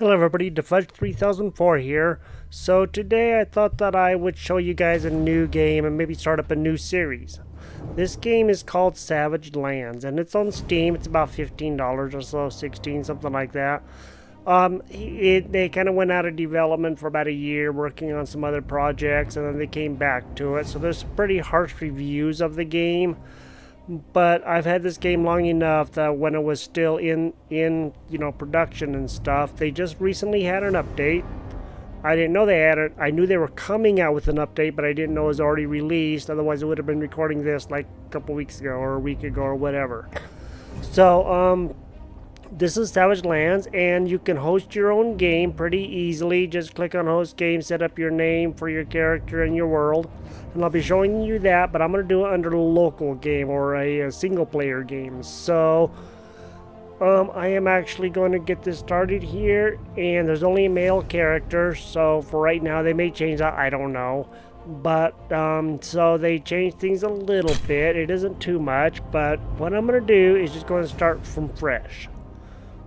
Hello everybody, Defudge3004 here. So today I thought that I would show you guys a new game and maybe start up a new series. This game is called Savage Lands and it's on Steam. It's about $15 or so, 16, something like that. They kind of went out of development for about a year working on some other projects and then they came back to it. So there's some pretty harsh reviews of the game. But I've had this game long enough that when it was still in production and stuff, they just recently had an update. I didn't know they had it. I knew they were coming out with an update, but I didn't know it was already released. Otherwise, I would have been recording this like a couple weeks ago or a week ago or whatever. So, this is Savage Lands, and you can host your own game pretty easily. Just click on host game, set up your name for your character and your world. And I'll be showing you that, but I'm going to do it under a local game or a single player game. So, I am actually going to get this started here, and there's only a male character. So for right now, they may change that, I don't know. But, so they changed things a little bit. It isn't too much, but what I'm going to do is just going to start from fresh.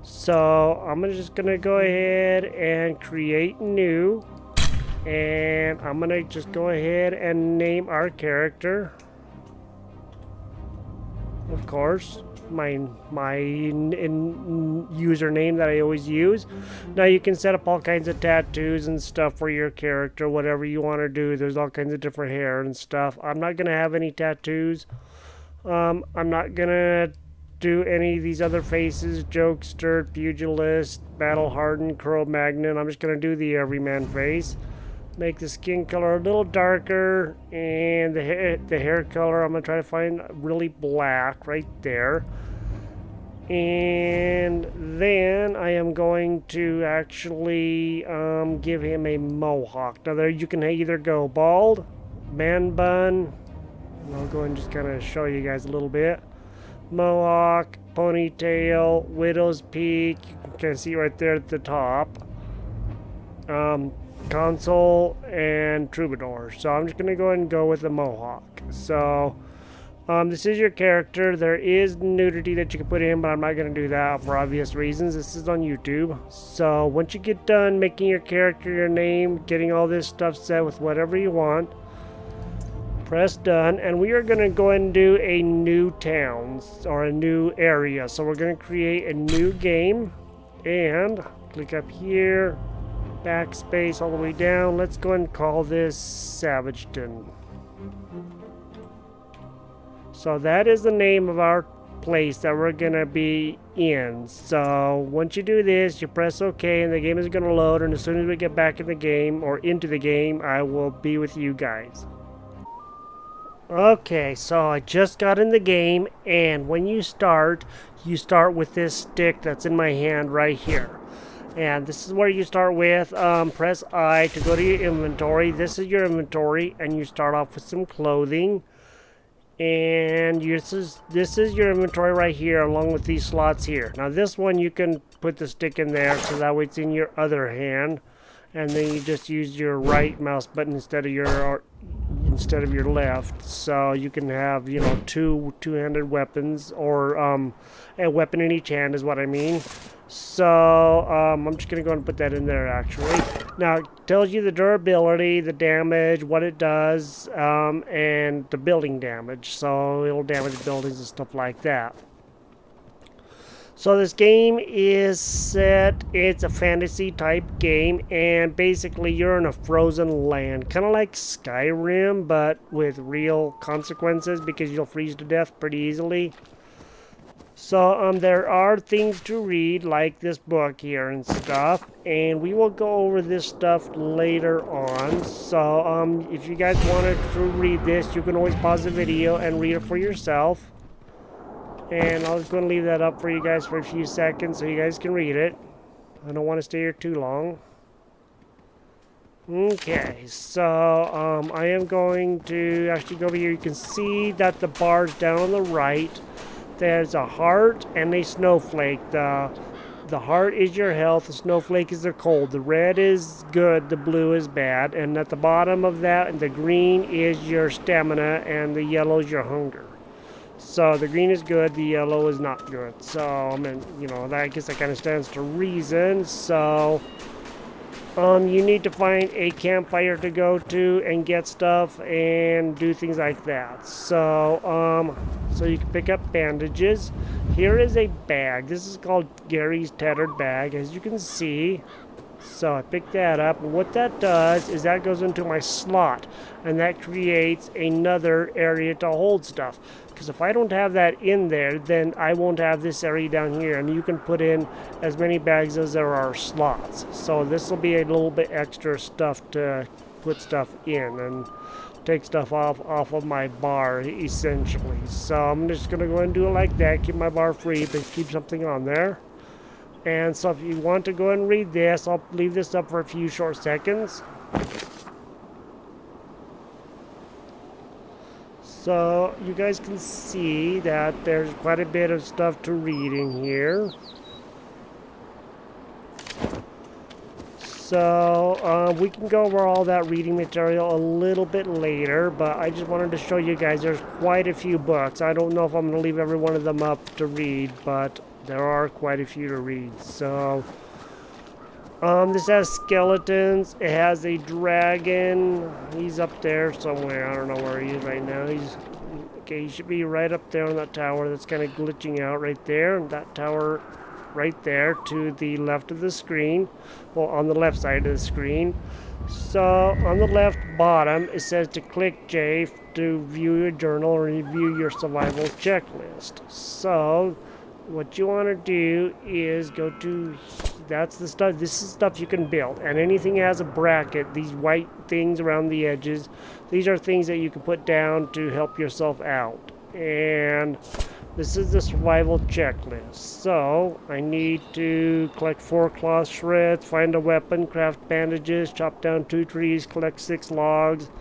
So I'm just going to go ahead and create new. And I'm going to just go ahead and name our character. Of course, my username that I always use. Now you can set up all kinds of tattoos and stuff for your character, whatever you want to do. There's all kinds of different hair and stuff. I'm not going to have any tattoos. I'm not going to do any of these other faces, jokester, pugilist, battle-hardened, Cro-Magnon. I'm just going to do the everyman face. Make the skin color a little darker, and the hair color, I'm going to try to find really black right there. And then I am going to actually give him a mohawk. Now there you can either go bald, man bun, and I'll go and just kind of show you guys a little bit. Mohawk, ponytail, widow's peak, you can see right there at the top. Console and troubadour. So I'm just going to go ahead and go with the mohawk. So this is your character. There is nudity that you can put in, but I'm not going to do that for obvious reasons. This is on YouTube. So once you get done making your character, your name, getting all this stuff set with whatever you want, press done, and we are going to go ahead and do a new town or a new area. So we're going to create a new game and click up here, backspace all the way down. Let's go ahead and call this Savageton. So that is the name of our place that we're gonna be in. So once you do this, you press OK and the game is gonna load, and as soon as we get back in the game or into the game, I will be with you guys. Okay, so I just got in the game, and when you start with this stick that's in my hand right here. And this is where you start with. Press I to go to your inventory. This is your inventory, and you start off with some clothing. And this is your inventory right here, along with these slots here. Now this one you can put the stick in there, so that way it's in your other hand, and then you just use your right mouse button instead of your left. So you can have two-handed weapons, or a weapon in each hand is what I mean. So I'm just going to go and put that in there actually. Now it tells you the durability, the damage, what it does, and the building damage. So it'll damage buildings and stuff like that. So this game is set, it's a fantasy type game, and basically you're in a frozen land. Kind of like Skyrim, but with real consequences because you'll freeze to death pretty easily. So there are things to read, like this book here and stuff, and we will go over this stuff later on. So if you guys wanted to read this, you can always pause the video and read it for yourself. And I was going to leave that up for you guys for a few seconds so you guys can read it. I don't want to stay here too long. Okay, so I am going to actually go over here. You can see that the bars down on the right, there's a heart and a snowflake. The heart is your health, the snowflake is the cold. The red is good, the blue is bad. And at the bottom of that, the green is your stamina, and the yellow is your hunger. So the green is good, the yellow is not good. So I mean, you know, that, I guess that kind of stands to reason. So you need to find a campfire to go to and get stuff and do things like that. So you can pick up bandages. Here is a bag. This is called Gary's tattered bag, as you can see. So I picked that up. And what that does is that goes into my slot, and that creates another area to hold stuff. Because if I don't have that in there, then I won't have this area down here, and you can put in as many bags as there are slots. So this will be a little bit extra stuff to put stuff in and take stuff off of my bar, essentially. So I'm just going to go ahead and do it like that, keep my bar free, but keep something on there. And so if you want to go ahead and read this, I'll leave this up for a few short seconds. So you guys can see that there's quite a bit of stuff to read in here. So we can go over all that reading material a little bit later, but I just wanted to show you guys there's quite a few books. I don't know if I'm going to leave every one of them up to read, but there are quite a few to read. So this has skeletons. It has a dragon. He's up there somewhere. I don't know where he is right now. He should be right up there on that tower that's kind of glitching out right there. And that tower right there to the left of the screen. Well, on the left side of the screen. So on the left bottom, it says to click J to view your journal or review your survival checklist. So what you want to do is go to, that's the stuff, this is stuff you can build, and anything has a bracket, these white things around the edges, these are things that you can put down to help yourself out. And this is the survival checklist. So I need to collect 4 cloth shreds, find a weapon, craft bandages, chop down 2 trees, collect 6 logs,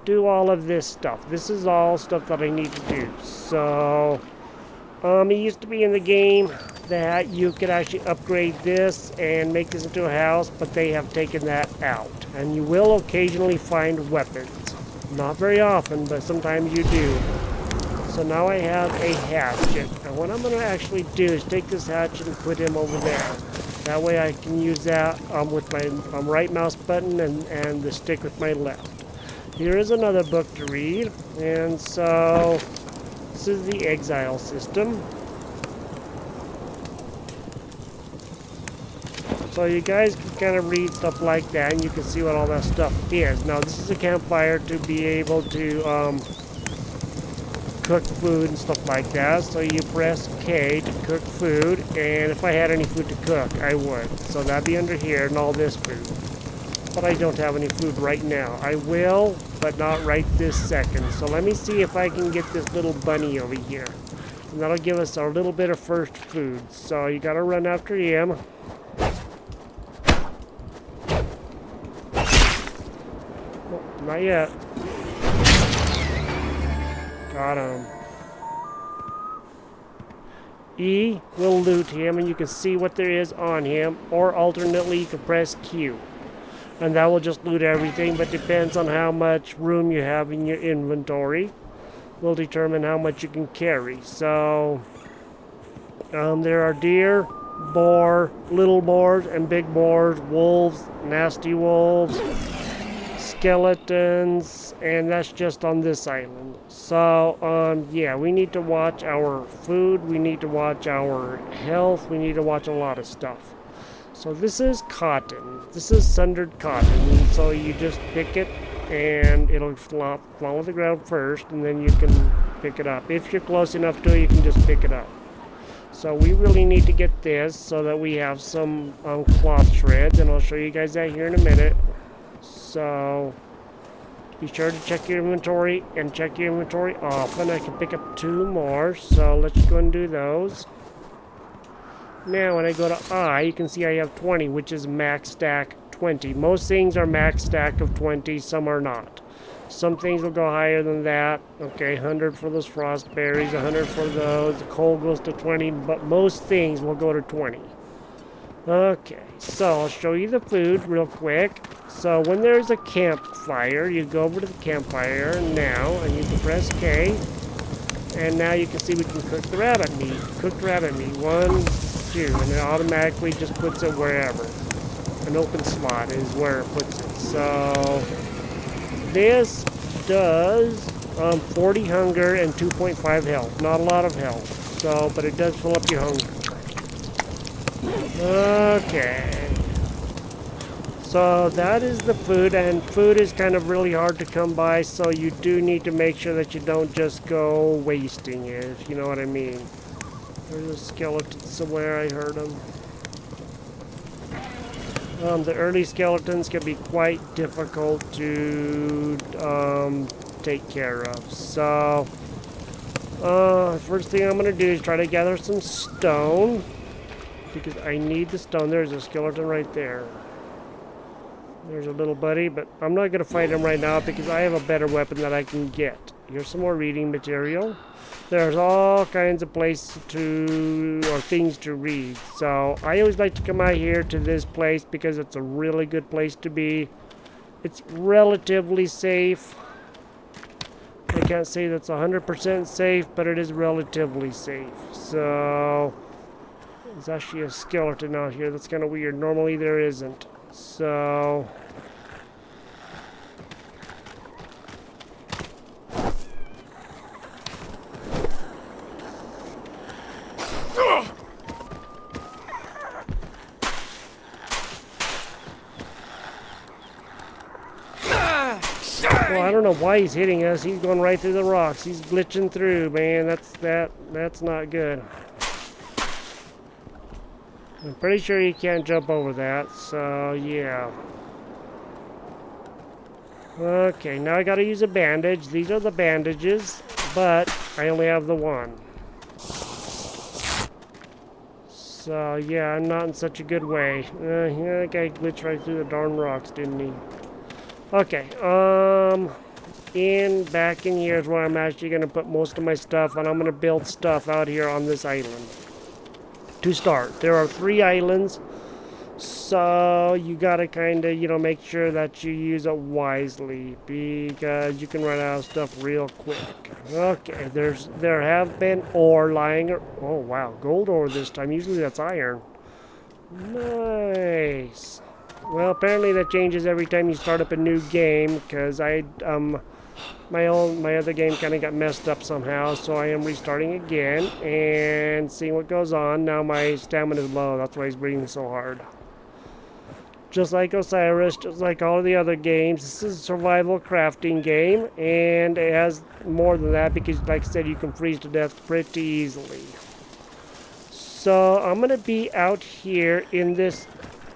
do all of this stuff. This is all stuff that I need to do. So it used to be in the game that you could actually upgrade this and make this into a house, but they have taken that out. And you will occasionally find weapons. Not very often, but sometimes you do. So now I have a hatchet. And what I'm going to actually do is take this hatchet and put him over there. That way I can use that with my right mouse button and the stick with my left. Here is another book to read. And so this is the exile system. So you guys can kind of read stuff like that, and you can see what all that stuff is. Now this is a campfire to be able to cook food and stuff like that. So you press K to cook food, and if I had any food to cook, I would. So that'd be under here and all this food. But I don't have any food right now. I will, but not right this second. So let me see if I can get this little bunny over here. And that'll give us a little bit of first food. So you gotta run after him. Oh, not yet. Got him. E will loot him, and you can see what there is on him. Or alternately, you can press Q. And that will just loot everything, but depends on how much room you have in your inventory. Will determine how much you can carry. So there are deer, boar, little boars, and big boars, wolves, nasty wolves, skeletons, and that's just on this island. So yeah, we need to watch our food, we need to watch our health, we need to watch a lot of stuff. So this is cotton. This is sundered cotton. So you just pick it and it'll fall to the ground first, and then you can pick it up. If you're close enough to it, you can just pick it up. So we really need to get this so that we have some cloth shreds, and I'll show you guys that here in a minute. So be sure to check your inventory and check your inventory often. I can pick up 2 more, so let's go and do those. Now when I go to I, you can see I have 20, which is max stack 20. Most things are max stack of 20, some are not. Some things will go higher than that. Okay, 100 for those frost berries, 100 for those. The coal goes to 20, but most things will go to 20. Okay, so I'll show you the food real quick. So when there's a campfire, you go over to the campfire now, and you can press K. And now you can see we can cook the rabbit meat. Cooked rabbit meat. 1, 2. And it automatically just puts it wherever. An open slot is where it puts it. So this does 40 hunger and 2.5 health. Not a lot of health. So, but it does fill up your hunger. Okay. So that is the food, and food is kind of really hard to come by, so you do need to make sure that you don't just go wasting it, if you know what I mean. There's a skeleton somewhere, I heard him. The early skeletons can be quite difficult to take care of. So, first thing I'm going to do is try to gather some stone, because I need the stone. There's a skeleton right there. There's a little buddy, but I'm not going to fight him right now because I have a better weapon that I can get. Here's some more reading material. There's all kinds of places or things to read. So I always like to come out here to this place because it's a really good place to be. It's relatively safe. I can't say that's 100% safe, but it is relatively safe. So there's actually a skeleton out here. That's kind of weird. Normally there isn't. So well, I don't know why he's hitting us. He's going right through the rocks. He's glitching through, man. That's not good. I'm pretty sure you can't jump over that, so yeah. Okay, now I gotta use a bandage. These are the bandages, but I only have the one. So yeah, I'm not in such a good way. Yeah, that guy glitched right through the darn rocks, didn't he? Okay, back in here is where I'm actually gonna put most of my stuff, and I'm gonna build stuff out here on this island. To start, there are 3 islands, so you gotta kind of, make sure that you use it wisely because you can run out of stuff real quick. Okay, there have been ore lying. Oh wow, gold ore this time. Usually that's iron. Nice. Well, apparently that changes every time you start up a new game because my other game kind of got messed up somehow, so I am restarting again and seeing what goes on. Now my stamina is low, that's why he's breathing so hard. Just like Osiris, just like all the other games, this is a survival crafting game, and it has more than that because, like I said, you can freeze to death pretty easily. So I'm going to be out here in this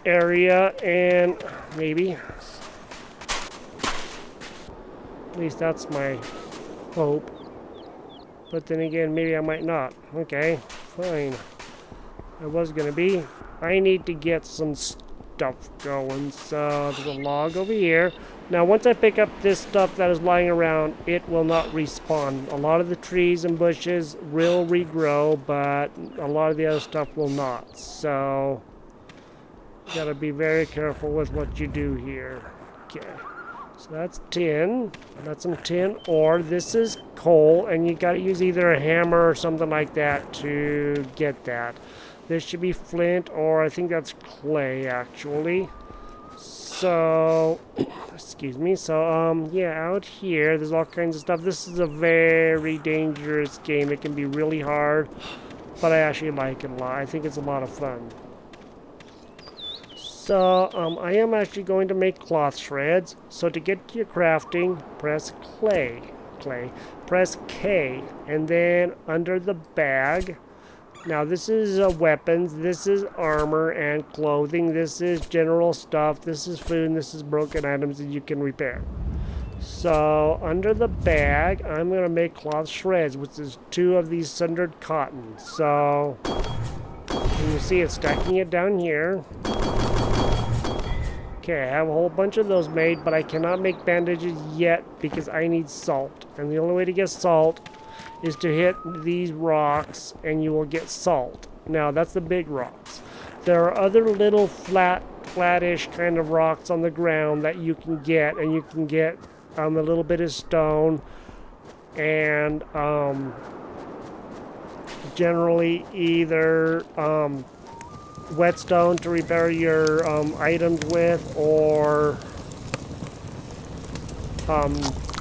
area, and maybe... At least that's my hope. But then again, maybe I might not. Okay, fine. I was gonna be. I need to get some stuff going. So there's a log over here. Now once I pick up this stuff that is lying around, it will not respawn. A lot of the trees and bushes will regrow, but a lot of the other stuff will not. So you gotta be very careful with what you do here. Okay. So that's tin. That's some tin ore. This is coal, and you gotta use either a hammer or something like that to get that. This should be flint, or I think that's clay, actually. So, excuse me. So, yeah, out here, there's all kinds of stuff. This is a very dangerous game. It can be really hard, but I actually like it a lot. I think it's a lot of fun. So, I am actually going to make cloth shreds. So to get to your crafting, press press K, and then under the bag. Now this is weapons, this is armor and clothing, this is general stuff, this is food, and this is broken items that you can repair. So under the bag, I'm going to make cloth shreds, which is 2 of these sundered cotton. So, you see it's stacking it down here. Okay, I have a whole bunch of those made, but I cannot make bandages yet because I need salt. And the only way to get salt is to hit these rocks and you will get salt. Now, that's the big rocks. There are other little flattish kind of rocks on the ground that you can get, and you can get a little bit of stone and generally either whetstone to repair your items with, or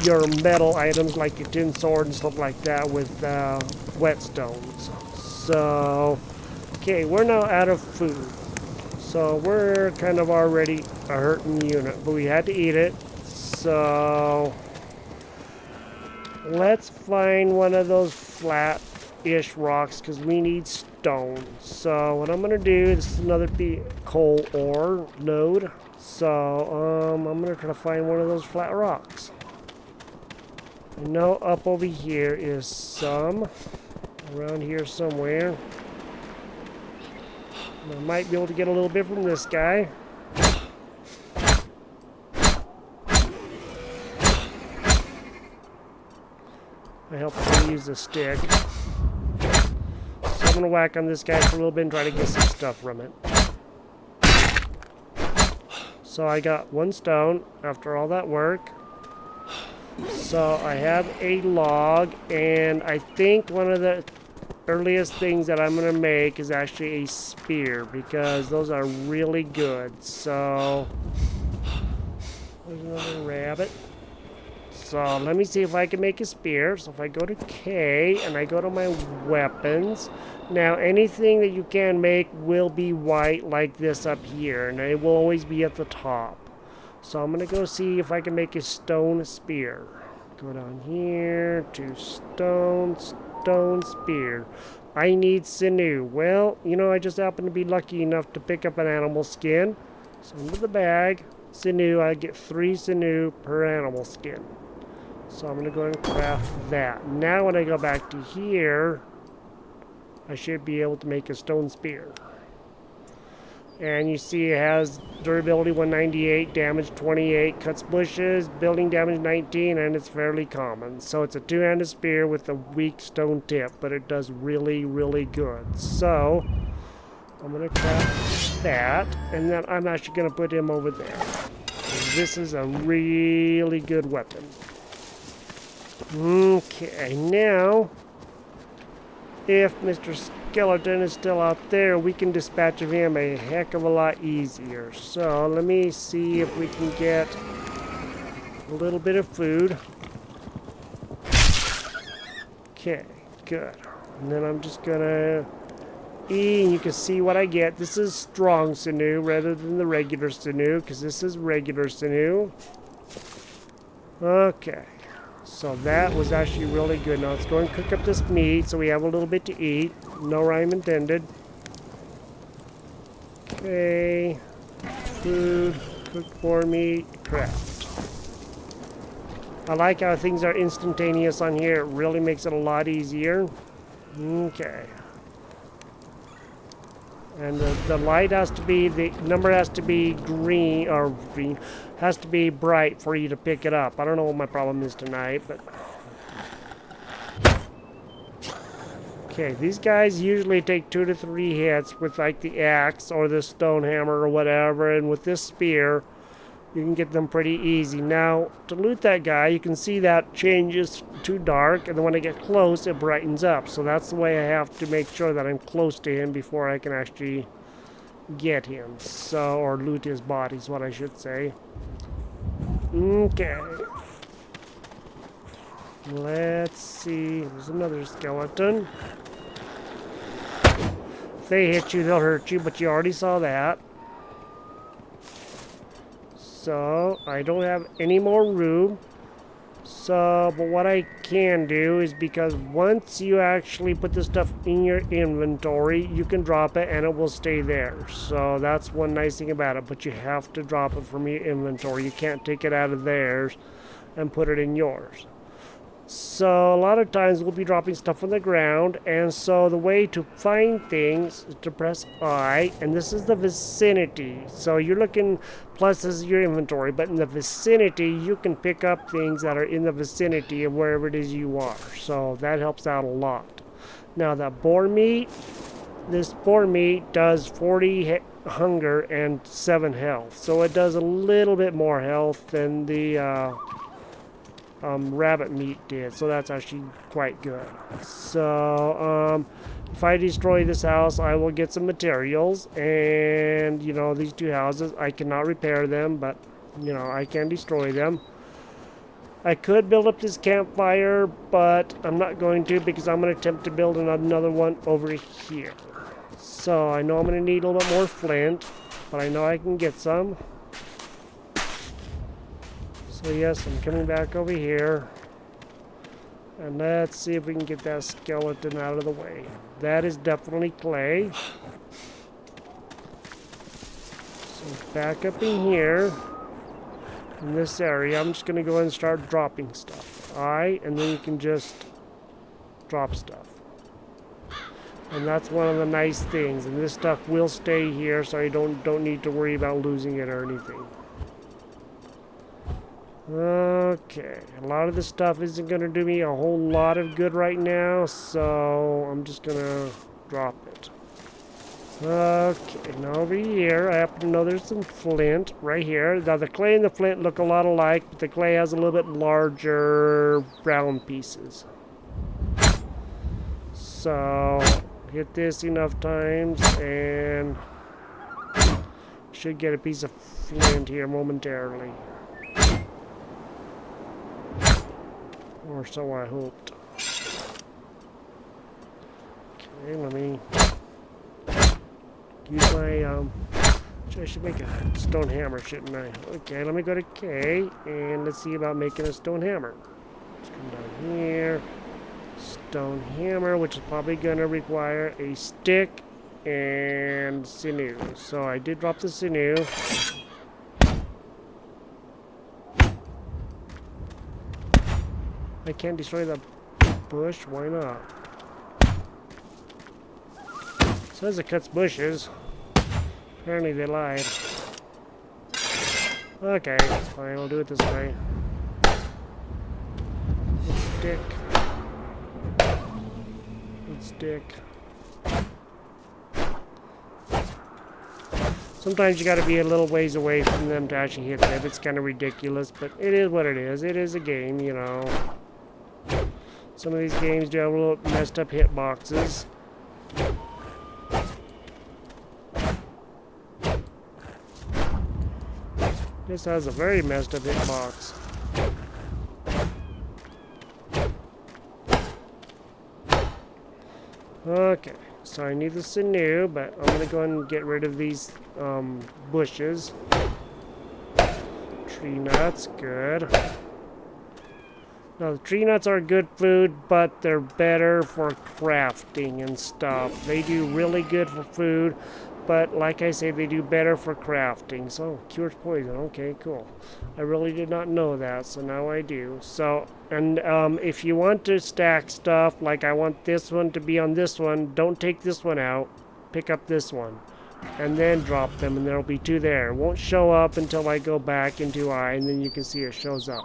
your metal items like your tin sword and stuff like that with whetstones. So, okay, we're now out of food. So we're kind of already a hurting unit, but we had to eat it. So let's find one of those flat-ish rocks because we need stone. So what I'm gonna do, this is another coal ore node. So I'm gonna try to find one of those flat rocks. I know up over here is some, around here somewhere. I might be able to get a little bit from this guy. I help him use the stick. So I'm gonna whack on this guy for a little bit and try to get some stuff from it. So I got one stone after all that work. So I have a log, and I think one of the earliest things that I'm going to make is actually a spear, because those are really good. So there's another rabbit. So let me see if I can make a spear. So if I go to K and I go to my weapons, now anything that you can make will be white like this up here, and it will always be at the top. So I'm going to go see if I can make a stone spear. Go down here to stone spear. I need sinew. Well, you know, I just happen to be lucky enough to pick up an animal skin. So into the bag, sinew, I get 3 sinew per animal skin. So I'm going to go ahead and craft that. Now when I go back to here, I should be able to make a stone spear. And you see it has durability 198, damage 28, cuts bushes, building damage 19, and it's fairly common. So it's a two-handed spear with a weak stone tip, but it does really, really good. So I'm going to craft that, and then I'm actually going to put him over there. This is a really good weapon. Okay, now if Mr. Skeleton is still out there, we can dispatch of him a heck of a lot easier. So let me see if we can get a little bit of food. Okay, good. And then I'm just gonna eat, and you can see what I get. This is strong sinew rather than the regular sinew, because this is regular sinew. Okay. So that was actually really good. Now let's go and cook up this meat so we have a little bit to eat. No rhyme intended. Okay. Food. Cooked boar meat. Craft. I like how things are instantaneous on here. It really makes it a lot easier. Okay. And the light has to be, the number has to be green, or green, has to be bright for you to pick it up. I don't know what my problem is tonight, but... Okay, these guys usually take 2 to 3 hits with like the axe or the stone hammer or whatever, and with this spear, you can get them pretty easy. Now, to loot that guy, you can see that changes to dark, and then when I get close, it brightens up. So that's the way I have to make sure that I'm close to him before I can actually get him. So, or loot his body is what I should say. Okay. Let's see. There's another skeleton. If they hit you, they'll hurt you, but you already saw that. So, I don't have any more room. So, but what I can do is, because once you actually put this stuff in your inventory, you can drop it and it will stay there. So that's one nice thing about it, but you have to drop it from your inventory. You can't take it out of theirs and put it in yours. So a lot of times we'll be dropping stuff on the ground, and so the way to find things is to press I, and this is the vicinity. So you're looking, plus this is your inventory, but in the vicinity you can pick up things that are in the vicinity of wherever it is you are. So that helps out a lot. Now that boar meat, this boar meat does 40 hunger and 7 health. So it does a little bit more health than the rabbit meat did, so that's actually quite good. So if I destroy this house, I will get some materials, and you know, these two houses, I cannot repair them, but you know, I can destroy them. I could build up this campfire, but I'm not going to, because I'm going to attempt to build another one over here. So I know I'm going to need a little bit more flint, but I know I can get some. So yes, I'm coming back over here. And let's see if we can get that skeleton out of the way. That is definitely clay. So back up in here. In this area, I'm just going to go ahead and start dropping stuff. And then you can just drop stuff. And that's one of the nice things. And this stuff will stay here, so you don't need to worry about losing it or anything. Okay, a lot of this stuff isn't going to do me a whole lot of good right now, so I'm just going to drop it. Okay, now over here, I happen to know there's some flint right here. Now the clay and the flint look a lot alike, but the clay has a little bit larger brown pieces. So, hit this enough times, and should get a piece of flint here momentarily. Or so I hoped. Okay, let me use my, I should make a stone hammer, shouldn't I? Okay, let me go to K, and let's see about making a stone hammer. Let's come down here. Stone hammer, which is probably going to require a stick and sinew. So I did drop the sinew. I can't destroy the bush, why not? It says it cuts bushes. Apparently they lied. Okay, fine, I'll do it this way. Stick. Stick. Sometimes you gotta be a little ways away from them to actually hit them. It's kind of ridiculous, but it is what it is. It is a game, you know. Some of these games do have a little messed up hitboxes. This has a very messed up hitbox. Okay, so I need the sinew, but I'm going to go ahead and get rid of these bushes. Tree nuts, good. Now, the tree nuts are good food, but they're better for crafting and stuff. They do really good for food, but like I say, they do better for crafting. So, cures poison. Okay, cool. I really did not know that, so now I do. So, and if you want to stack stuff, like I want this one to be on this one, don't take this one out. Pick up this one. And then drop them, and there'll be two there. It won't show up until I go back into I, and then you can see it shows up.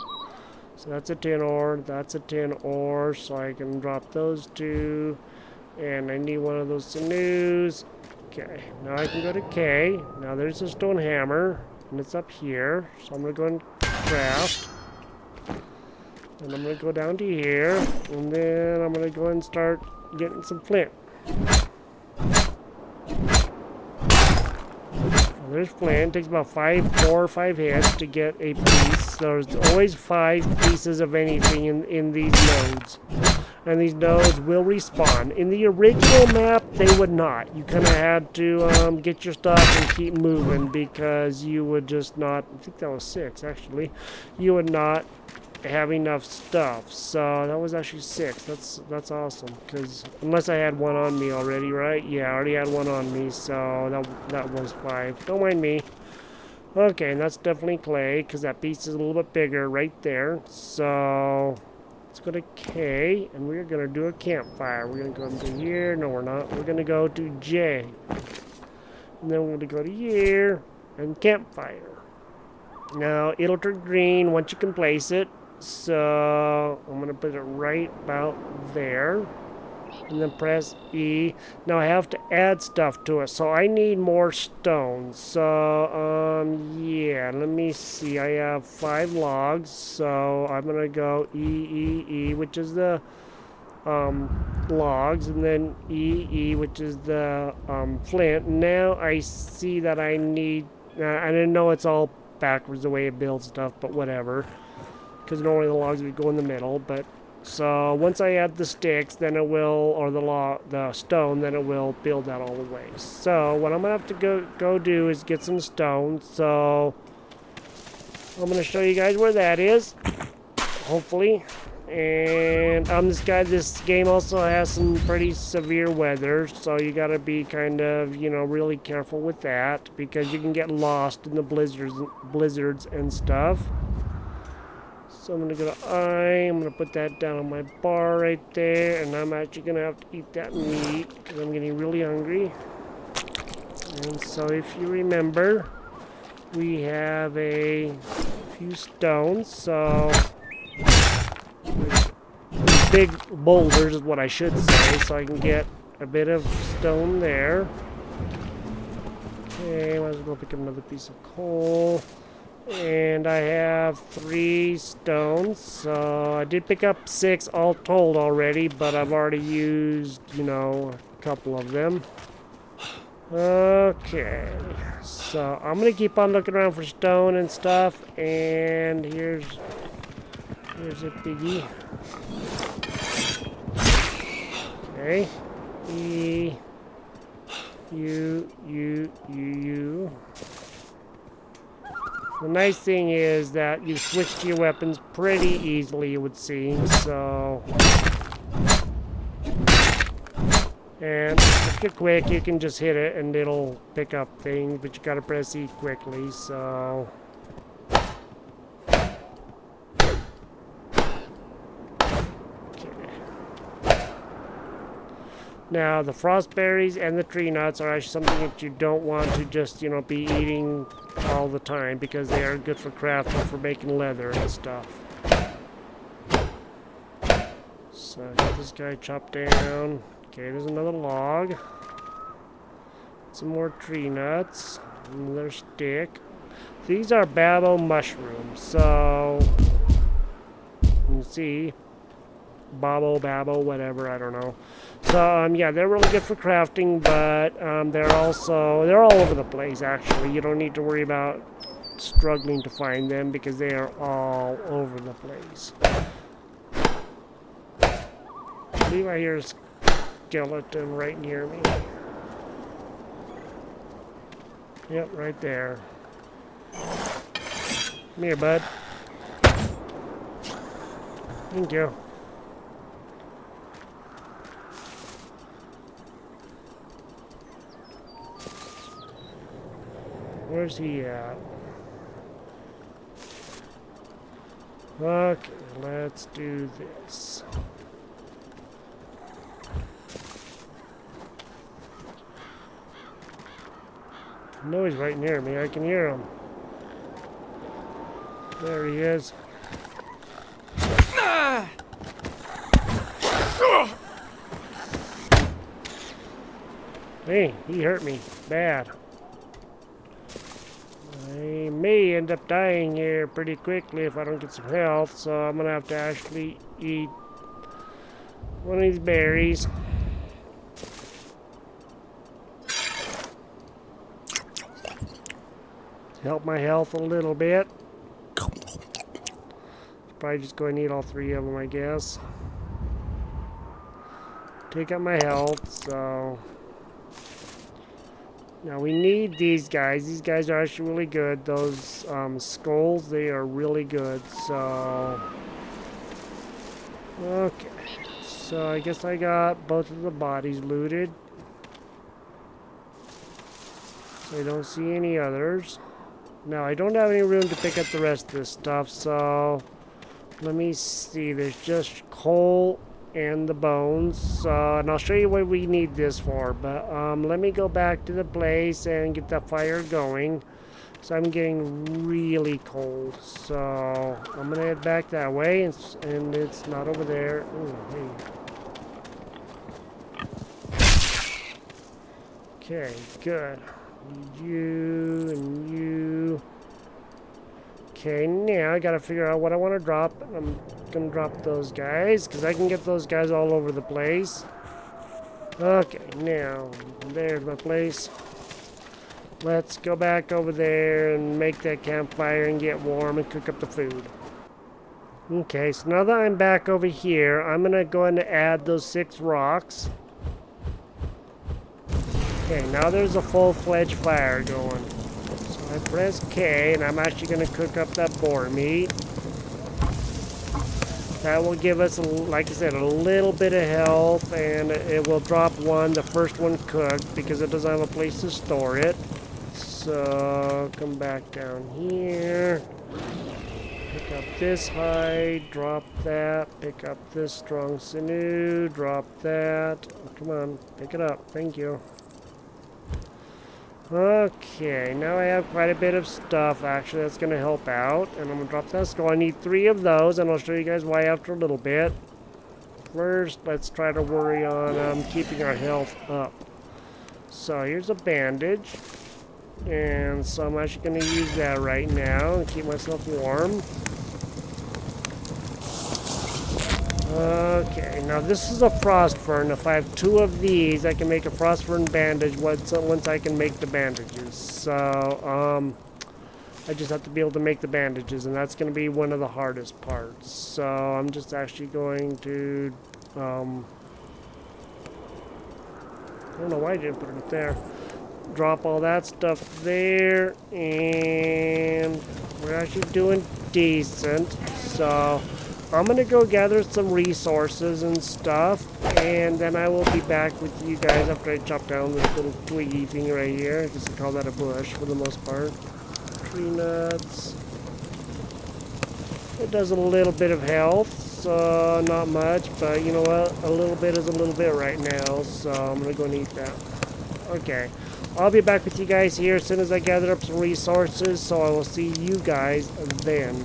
So that's a tin ore, that's a tin ore, so I can drop those two. And I need one of those sinews. Okay, now I can go to K. Now there's a stone hammer, and it's up here. So I'm going to go and craft. And I'm going to go down to here, and then I'm going to go and start getting some flint. There's flint. It takes about 4 or 5 hits to get a piece. There's always 5 pieces of anything in these nodes. And these nodes will respawn. In the original map, they would not. You kind of had to get your stuff and keep moving, because you would just not... I think that was 6, actually. You would not have enough stuff. So that was actually 6. That's awesome, because unless I had one on me already, right? Yeah, I already had one on me, so that was 5. Don't mind me. Okay, and that's definitely clay, because that piece is a little bit bigger right there. So let's go to K, and we're going to do a campfire. We're going to go into here. No, we're not. We're going to go to J. And then we're going to go to here, and campfire. Now, it'll turn green once you can place it. So I'm going to put it right about there. And then press E. Now I have to add stuff to it. So I need more stones. So, yeah, let me see. I have 5 logs. So I'm going to go E, which is the logs, and then E, which is the flint. Now I see that I need, I didn't know it's all backwards the way it builds stuff, but whatever. Because normally the logs would go in the middle, but so once I add the sticks, then it will, or the stone, then it will build that all the way. So what I'm gonna have to go do is get some stone. So I'm gonna show you guys where that is, hopefully. And this game also has some pretty severe weather, so you gotta be kind of, really careful with that because you can get lost in the blizzards and stuff. So I'm gonna go to I. I'm gonna put that down on my bar right there, and I'm actually gonna have to eat that meat because I'm getting really hungry. And so if you remember, we have a few stones, so big boulders is what I should say, so I can get a bit of stone there. Okay, might as well pick up another piece of coal. And I have 3 stones, so I did pick up 6 all told already, but I've already used, a couple of them. Okay, so I'm gonna keep on looking around for stone and stuff, and here's a piggy. Okay, E, U. The nice thing is that you switch to your weapons pretty easily, it would seem, so... And if you're quick, you can just hit it and it'll pick up things, but you gotta press E quickly, so... Now, the frost berries and the tree nuts are actually something that you don't want to just, be eating all the time because they are good for crafting, for making leather and stuff. So, get this guy chopped down. Okay, there's another log. Some more tree nuts. Another stick. These are babel mushrooms, so... You can see... Babel, whatever, I don't know. So, yeah, they're really good for crafting, but they're all over the place, actually. You don't need to worry about struggling to find them because they are all over the place. I believe I hear a skeleton right near me. Yep, right there. Come here, bud. Thank you. Where's he at? Okay, let's do this. I know he's right near me. I can hear him. There he is. Hey, he hurt me bad. I may end up dying here pretty quickly if I don't get some health, so I'm gonna have to actually eat one of these berries. Help my health a little bit. Probably just go and eat all 3 of them, I guess. Take up my health, so... Now we need these guys. These guys are actually really good. Those skulls, they are really good. So, okay. So I guess I got both of the bodies looted. So I don't see any others. Now I don't have any room to pick up the rest of this stuff. So let me see. There's just coal and the bones, and I'll show you what we need this for, but let me go back to the place and get the fire going. So I'm getting really cold, so I'm gonna head back that way, and it's not over there. Ooh, hey. Okay, good. You and you. Okay, now I gotta figure out what I want to drop. I'm gonna drop those guys, because I can get those guys all over the place. Okay, now, there's my place. Let's go back over there and make that campfire and get warm and cook up the food. Okay, so now that I'm back over here, I'm gonna go ahead and add those 6 rocks. Okay, now there's a full-fledged fire going. So I press K, and I'm actually gonna cook up that boar meat. That will give us, like I said, a little bit of health, and it will drop one, the first one cooked, because it doesn't have a place to store it. So, come back down here. Pick up this hide, drop that. Pick up this strong sinew, drop that. Oh, come on, pick it up. Thank you. Okay, now I have quite a bit of stuff, actually, that's going to help out. And I'm going to drop that skull. I need 3 of those, and I'll show you guys why after a little bit. First, let's try to worry on keeping our health up. So, here's a bandage. And so I'm actually going to use that right now and keep myself warm. Okay, now this is a frost fern. If I have 2 of these, I can make a frost fern bandage once I can make the bandages. So, I just have to be able to make the bandages, and that's going to be one of the hardest parts. So, I'm just actually going to, I don't know why I didn't put it there. Drop all that stuff there, and we're actually doing decent. So, I'm going to go gather some resources and stuff, and then I will be back with you guys after I chop down this little twiggy thing right here. I guess I call that a bush for the most part. Tree nuts. It does a little bit of health, so not much, but you know what? A little bit is a little bit right now, so I'm going to go and eat that. Okay. I'll be back with you guys here as soon as I gather up some resources, so I will see you guys then.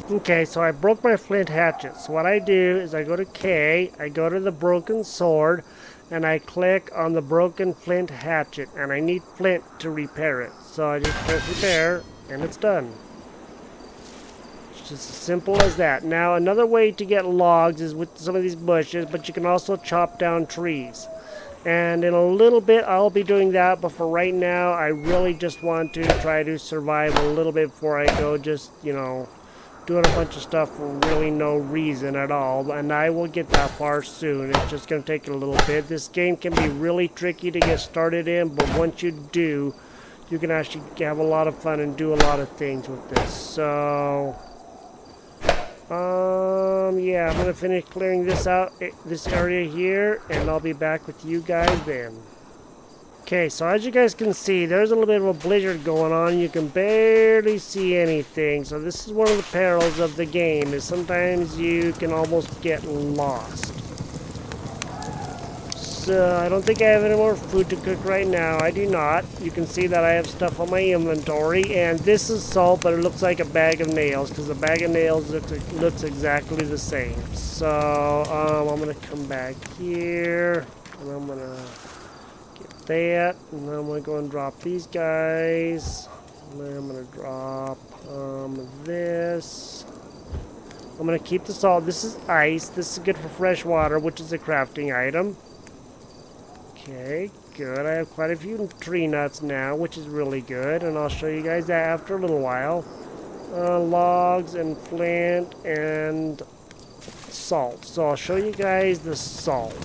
Okay, so I broke my flint hatchet. So what I do is I go to K, I go to the broken sword, and I click on the broken flint hatchet, and I need flint to repair it. So I just press repair, and it's done. It's just as simple as that. Now, another way to get logs is with some of these bushes, but you can also chop down trees. And in a little bit, I'll be doing that, but for right now, I really just want to try to survive a little bit before I go just, you know, doing a bunch of stuff for really no reason at all, and I will get that far soon. It's just going to take a little bit. This game can be really tricky to get started in, but once you do, you can actually have a lot of fun and do a lot of things with this. So, yeah, I'm going to finish clearing this out, this area here, and I'll be back with you guys then. Okay, so as you guys can see, there's a little bit of a blizzard going on. You can barely see anything. So this is one of the perils of the game, is sometimes you can almost get lost. So I don't think I have any more food to cook right now. I do not. You can see that I have stuff on my inventory. And this is salt, but it looks like a bag of nails, because the bag of nails looks exactly the same. So I'm going to come back here, and I'm going to that, and then I'm going to go and drop these guys, and then I'm going to drop this. I'm going to keep the salt. This is ice. This is good for fresh water, which is a crafting item. Okay, good. I have quite a few tree nuts now, which is really good, and I'll show you guys that after a little while. Logs and flint and salt. So I'll show you guys the salt.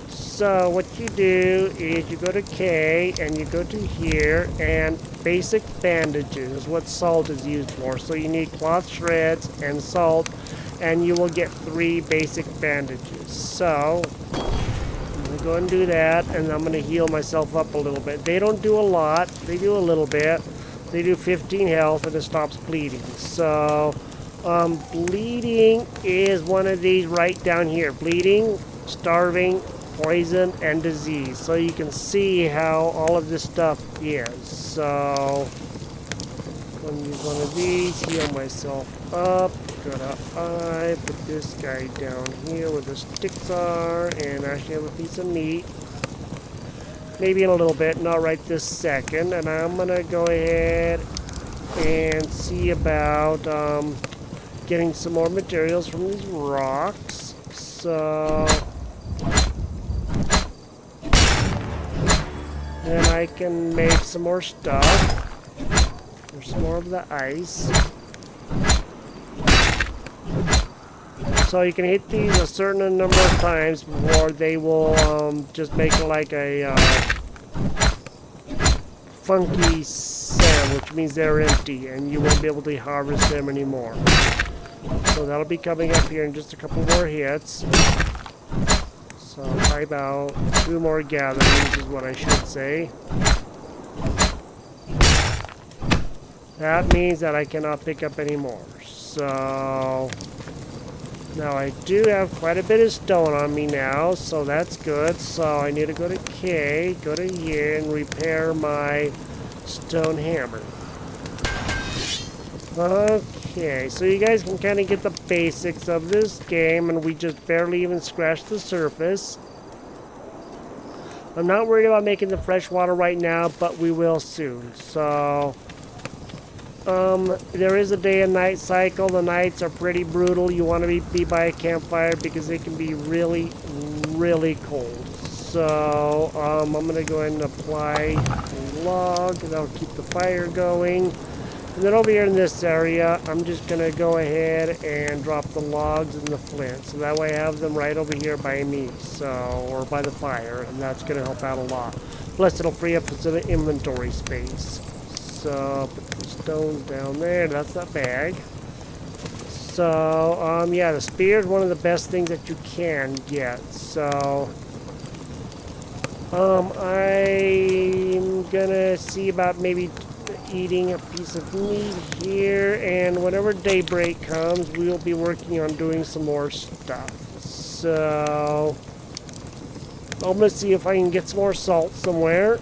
So what you do is you go to K and you go to here, and basic bandages is what salt is used for. So you need cloth shreds and salt, and you will get 3 basic bandages. So I'm going to go and do that, and I'm going to heal myself up a little bit. They don't do a lot. They do a little bit. They do 15 health, and it stops bleeding. So bleeding is one of these right down here. Bleeding, starving, poison, and disease. So you can see how all of this stuff is. So I'm going to use one of these, heal myself up, go to I, put this guy down here where the sticks are, and actually have a piece of meat. Maybe in a little bit, not right this second. And I'm going to go ahead and see about getting some more materials from these rocks. So then I can make some more stuff. There's some more of the ice. So you can hit these a certain number of times before they will just make like a funky sound, which means they're empty and you won't be able to harvest them anymore. So that'll be coming up here in just a couple more hits. So probably about 2 more gatherings is what I should say. That means that I cannot pick up any more. So now I do have quite a bit of stone on me now, so that's good. So I need to go to K, go to here, and repair my stone hammer. Okay, so you guys can kind of get the basics of this game, and we just barely even scratched the surface. I'm not worried about making the fresh water right now, but we will soon. So there is a day and night cycle. The nights are pretty brutal. You want to be by a campfire because it can be really, really cold. So I'm going to go ahead and apply a log. That'll keep the fire going. And then over here in this area, I'm just going to go ahead and drop the logs and the flint. So that way I have them right over here by me, or by the fire. And that's going to help out a lot. Plus it'll free up some inventory space. So put the stones down there. That's that bag. So yeah, the spear is one of the best things that you can get. So I'm gonna see about maybe eating a piece of meat here, and whenever daybreak comes, we'll be working on doing some more stuff. So I'm gonna see if I can get some more salt somewhere,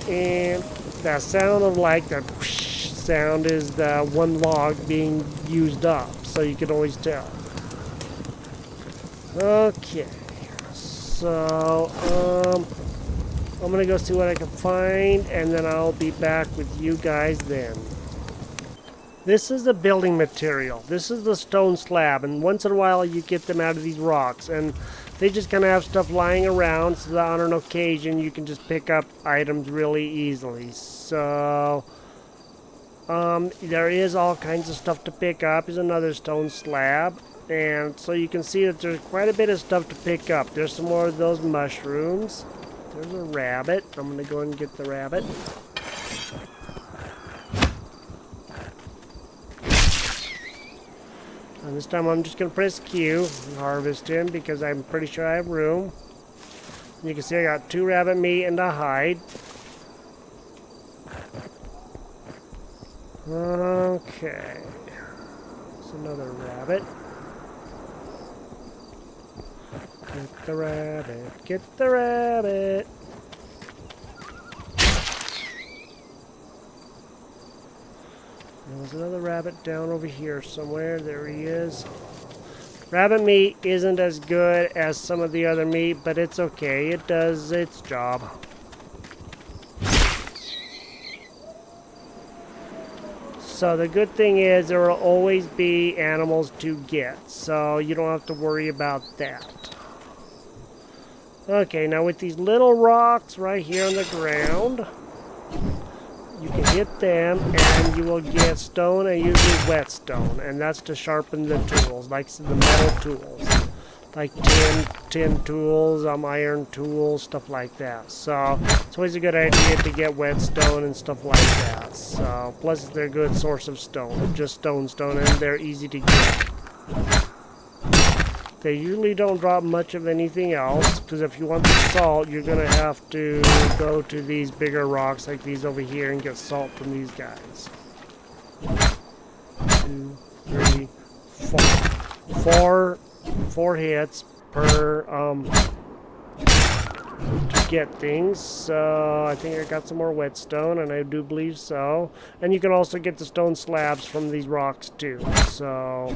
and that sound of like that whoosh sound is the one log being used up, so you can always tell. Okay, so I'm gonna go see what I can find, and then I'll be back with you guys then. This is the building material. This is the stone slab, and once in a while you get them out of these rocks, and they just kind of have stuff lying around so that on an occasion you can just pick up items really easily. So there is all kinds of stuff to pick up. Here's another stone slab, and so you can see that there's quite a bit of stuff to pick up. There's some more of those mushrooms. There's a rabbit. I'm going to go and get the rabbit. And this time I'm just going to press Q and harvest him because I'm pretty sure I have room. And you can see I got 2 rabbit meat and a hide. Okay. There's another rabbit. Get the rabbit. Get the rabbit. There's another rabbit down over here somewhere. There he is. Rabbit meat isn't as good as some of the other meat, but it's okay. It does its job. So the good thing is there will always be animals to get, so you don't have to worry about that. Okay, now with these little rocks right here on the ground, you can hit them and you will get stone, and usually whetstone, and that's to sharpen the tools, like the metal tools, like tin tools, iron tools, stuff like that. So it's always a good idea to get whetstone and stuff like that. So plus they're a good source of stone, just stone, and they're easy to get. They usually don't drop much of anything else, because if you want the salt, you're going to have to go to these bigger rocks like these over here and get salt from these guys. 2, 3, 4. Four hits per to get things. So I think I got some more whetstone, and I do believe so. And you can also get the stone slabs from these rocks too. So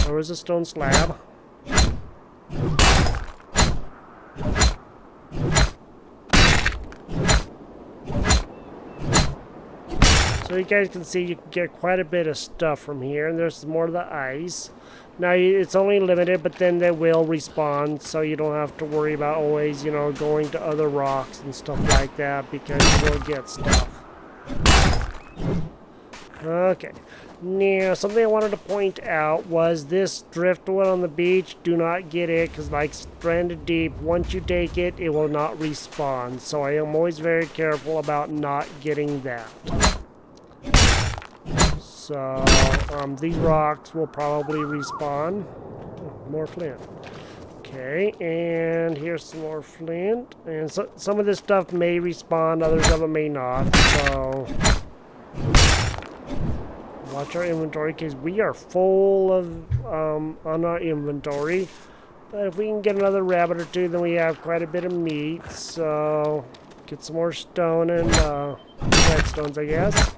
there is a stone slab. So you guys can see you can get quite a bit of stuff from here, and there's more of the ice. Now it's only limited, but then they will respawn, so you don't have to worry about always, you know, going to other rocks and stuff like that, because you will get stuff. Okay. Now, something I wanted to point out was this driftwood on the beach. Do not get it, because like Stranded Deep, once you take it, it will not respawn. So I am always very careful about not getting that. So, these rocks will probably respawn. Oh, more flint. Okay, and here's some more flint. And so, some of this stuff may respawn, others of it may not. So, watch our inventory, because we are full of, on our inventory. But if we can get another rabbit or two, then we have quite a bit of meat. So, get some more stone and, whetstones, I guess.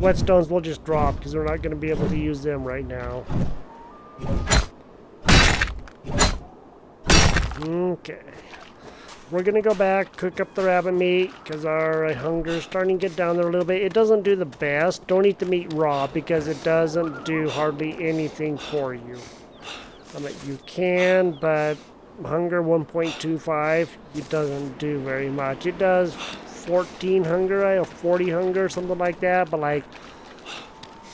Whetstones will just drop because we're not going to be able to use them right now. Okay. We're going to go back, cook up the rabbit meat because our hunger is starting to get down there a little bit. It doesn't do the best. Don't eat the meat raw because it doesn't do hardly anything for you. I mean, you can, but hunger 1.25, it doesn't do very much. It does 14 hunger, or 40 hunger, something like that, but like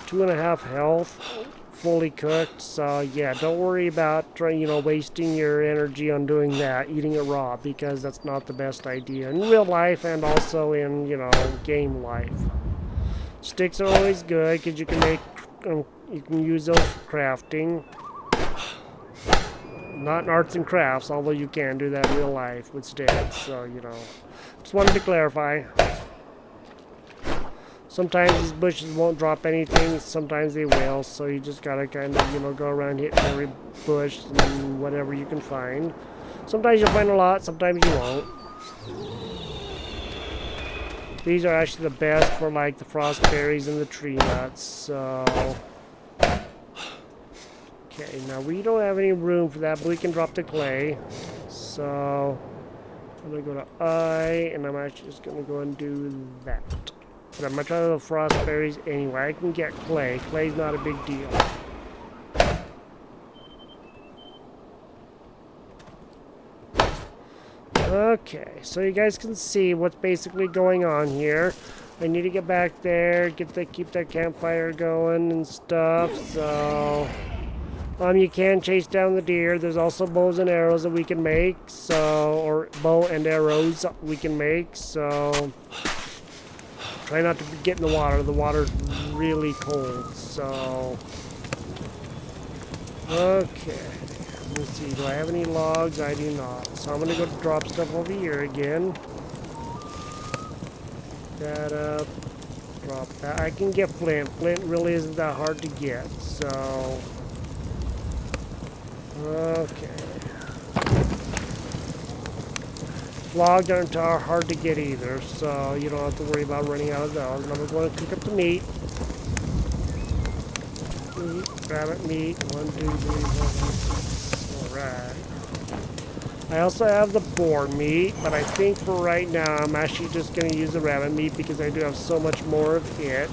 2.5 health, fully cooked. So yeah, don't worry about trying, you know, wasting your energy on doing that, eating it raw, because that's not the best idea in real life and also in, you know, game life. Sticks are always good because you can make, you can use those for crafting. Not in arts and crafts, although you can do that in real life with sticks. So, you know, just wanted to clarify. Sometimes these bushes won't drop anything, sometimes they will, so you just gotta kind of, you know, go around hitting every bush and whatever you can find. Sometimes you'll find a lot, sometimes you won't. These are actually the best for like the frost berries and the tree nuts, so... Okay, now we don't have any room for that, but we can drop the clay. So, I'm going to go to I, and I'm actually just going to go and do that. But I'm going to try the frost berries anyway. I can get clay. Clay's not a big deal. Okay, so you guys can see what's basically going on here. I need to get back there, keep that campfire going and stuff, so... you can chase down the deer. There's also bows and arrows that we can make, so, or bow and arrows we can make, so try not to get in the water. The water's really cold, so okay. Let's see, do I have any logs? I do not. So I'm gonna go drop stuff over here again. That up, drop that. I can get flint. Flint really isn't that hard to get, so okay. Logs aren't hard to get either, so you don't have to worry about running out of those. And I'm going to cook up the meat. Rabbit meat. 1, 2, 3, 4, 5, 6. Alright. I also have the boar meat, but I think for right now I'm actually just going to use the rabbit meat because I do have so much more of it.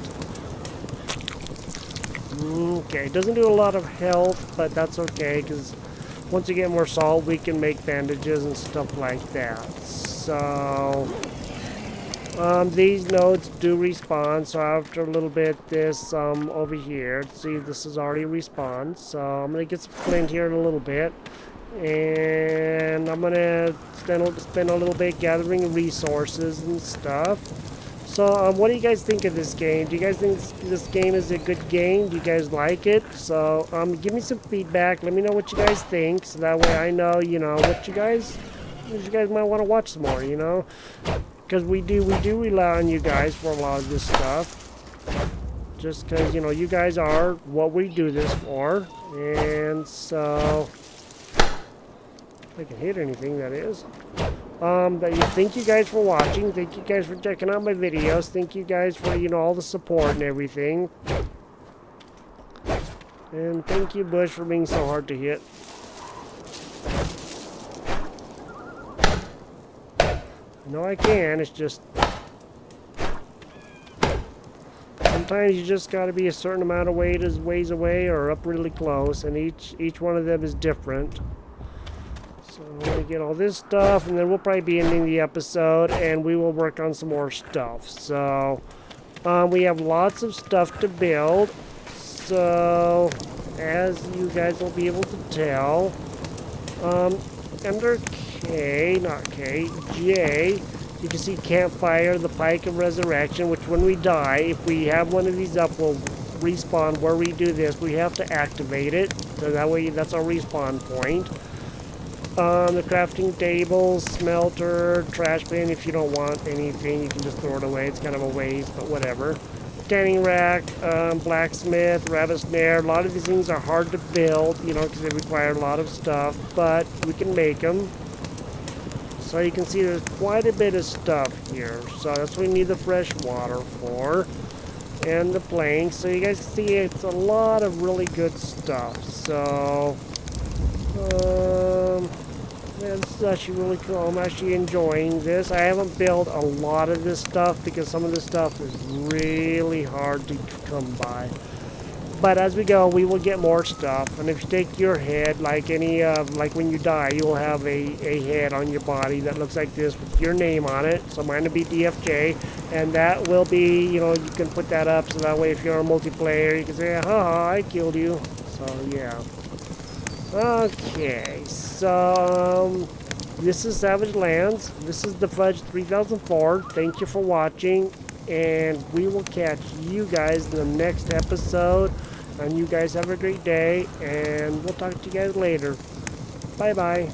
Okay, it doesn't do a lot of health, but that's okay, because once you get more salt, we can make bandages and stuff like that. So, these nodes do respawn, so after a little bit, this, over here, see, this is already respawned, so I'm going to get some flint here in a little bit, and I'm going to spend a little bit gathering resources and stuff. So, what do you guys think of this game? Do you guys think this game is a good game? Do you guys like it? So, give me some feedback. Let me know what you guys think, so that way I know, you know, what you guys might want to watch some more, you know? Because we do rely on you guys for a lot of this stuff. Just because, you know, you guys are what we do this for. And so, if I can hit anything, that is. Thank you guys for watching. Thank you guys for checking out my videos. Thank you guys for, you know, all the support and everything. And thank you, Bush, for being so hard to hit. No, I can. It's just Sometimes you just got to be a certain amount of ways away or up really close, and each one of them is different. So I'm going to get all this stuff, and then we'll probably be ending the episode, and we will work on some more stuff. So we have lots of stuff to build. So as you guys will be able to tell, under K, not K, J, you can see Campfire, the Pike of Resurrection, which when we die, if we have one of these up, will respawn where we do this. We have to activate it, so that way that's our respawn point. The crafting table, smelter, trash bin. If you don't want anything, you can just throw it away. It's kind of a waste, but whatever. Tanning rack, blacksmith, rabbit snare. A lot of these things are hard to build, you know, because they require a lot of stuff, but we can make them. So you can see there's quite a bit of stuff here. So that's what we need the fresh water for. And the planks. So you guys see it's a lot of really good stuff. So it's actually really cool. I'm actually enjoying this. I haven't built a lot of this stuff because some of this stuff is really hard to come by. But as we go, we will get more stuff. And if you take your head, like like when you die, you will have a head on your body that looks like this with your name on it. So mine will be DFJ, and that will be, you know, you can put that up so that way if you're a multiplayer, you can say, haha, I killed you. So yeah. Okay, so this is Savage Lands. This is the Fudge 3004. Thank you for watching, and we will catch you guys in the next episode. And you guys have a great day, and we'll talk to you guys later. Bye-bye.